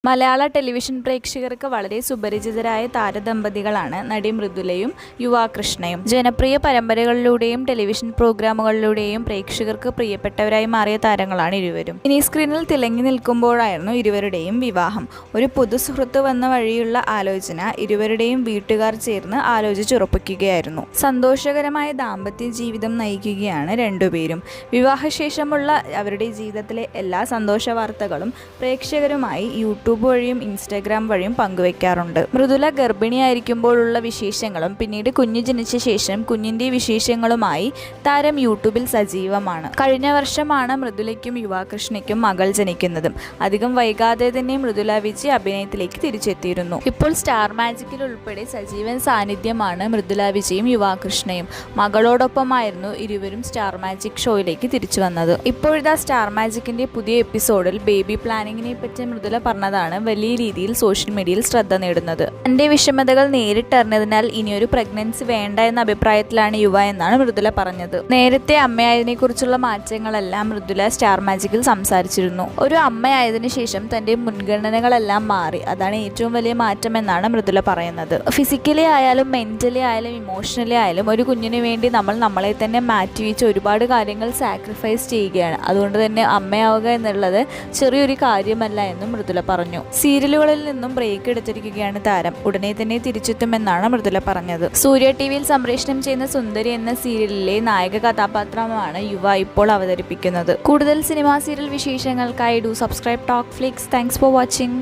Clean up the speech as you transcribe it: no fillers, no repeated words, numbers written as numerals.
മലയാള television പ്രേക്ഷകർക്ക് വളരെ സുപരിചിതരായ താരദമ്പതികളാണ് നടി മൃദുലയും യുവാകൃഷ്ണയും. ജനപ്രിയ പരമ്പരകളിലൂടെയും ടെലിവിഷൻ പ്രോഗ്രാമുകളിലൂടെയും പ്രേക്ഷകർക്ക് പ്രിയപ്പെട്ടവരായി മാറിയ താരങ്ങളാണ് ഇരുവരും. മിനി സ്ക്രീനിൽ തിളങ്ങി നിൽക്കുമ്പോഴായിരുന്നു ഇരുവരുടെയും വിവാഹം. ഒരു പൊതുസുഹൃത്ത് വന്ന വഴിയുള്ള ആലോചന ഇരുവരുടെയും വീട്ടുകാർ ചേർന്ന് ആലോചിച്ചുറപ്പിക്കുകയായിരുന്നു. സന്തോഷകരമായ ദാമ്പത്യ ജീവിതം നയിക്കുകയാണ് രണ്ടുപേരും. വിവാഹശേഷമുള്ള അവരുടെ ജീവിതത്തിലെ എല്ലാ സന്തോഷ വാർത്തകളും പ്രേക്ഷകരുമായി യൂട്യൂബ് വഴിയും ഇൻസ്റ്റാഗ്രാം വഴിയും പങ്കുവെക്കാറുണ്ട്. മൃദുല ഗർഭിണിയായിരിക്കുമ്പോഴുള്ള വിശേഷങ്ങളും പിന്നീട് കുഞ്ഞു ജനിച്ച ശേഷം കുഞ്ഞിന്റെ വിശേഷങ്ങളുമായി താരം യൂട്യൂബിൽ സജീവമാണ്. കഴിഞ്ഞ വർഷമാണ് മൃദുലയ്ക്കും യുവാകൃഷ്ണയ്ക്കും മകൾ ജനിക്കുന്നതും. അധികം വൈകാതെ തന്നെ മൃദുല വിജയ് അഭിനയത്തിലേക്ക് തിരിച്ചെത്തിയിരുന്നു. ഇപ്പോൾ സ്റ്റാർ മാജിക്കിൽ ഉൾപ്പെടെ സജീവൻ സാന്നിധ്യമാണ് മൃദുല വിജയും യുവാകൃഷ്ണയും. മകളോടൊപ്പമായിരുന്നു ഇരുവരും സ്റ്റാർ മാജിക് ഷോയിലേക്ക് തിരിച്ചു വന്നത്. ഇപ്പോഴത്തെ സ്റ്റാർ മാജിക്കിന്റെ പുതിയ എപ്പിസോഡിൽ ബേബി പ്ലാനിങ്ങിനെ പറ്റി മൃദുല പറഞ്ഞതാണ് വലിയ രീതിയിൽ സോഷ്യൽ മീഡിയയിൽ ശ്രദ്ധ നേടുന്നത്. തന്റെ വിഷമതകൾ നേരിട്ടറിഞ്ഞതിനാൽ ഇനിയൊരു പ്രഗ്നൻസി വേണ്ട എന്ന അഭിപ്രായത്തിലാണ് യുവ എന്നാണ് മൃദുല പറഞ്ഞത്. നേരത്തെ അമ്മയായതിനെ കുറിച്ചുള്ള മാറ്റങ്ങളെല്ലാം മൃദുല സ്റ്റാർ മാജിക്കിൽ സംസാരിച്ചിരുന്നു. ഒരു അമ്മയായതിനു ശേഷം തന്റെ മുൻഗണനകളെല്ലാം മാറി. അതാണ് ഏറ്റവും വലിയ മാറ്റം എന്നാണ് മൃദുല പറയുന്നത്. ഫിസിക്കലി ആയാലും മെന്റലി ആയാലും ഇമോഷണലി ആയാലും ഒരു കുഞ്ഞിന് വേണ്ടി നമ്മൾ നമ്മളെ തന്നെ മാറ്റിവെച്ച് ഒരുപാട് കാര്യങ്ങൾ സാക്രിഫൈസ് ചെയ്യുകയാണ്. അതുകൊണ്ട് തന്നെ അമ്മയാവുക എന്നുള്ളത് ചെറിയൊരു കാര്യമല്ല എന്നും മൃദുല പറഞ്ഞു. സീരിയലുകളിൽ നിന്നും ബ്രേക്ക് എടുത്തിരിക്കുകയാണ് താരം. ഉടനെ തന്നെ തിരിച്ചെത്തുമെന്നാണ് മൃദുല പറഞ്ഞത്. സൂര്യ ടിവിയിൽ സംപ്രേഷണം ചെയ്യുന്ന സുന്ദരി എന്ന സീരിയലിലെ നായക കഥാപാത്രമാണ് യുവ ഇപ്പോൾ അവതരിപ്പിക്കുന്നത്. കൂടുതൽ സിനിമാ സീരിയൽ വിശേഷങ്ങൾക്കായി do subscribe talk flix. Thanks for watching.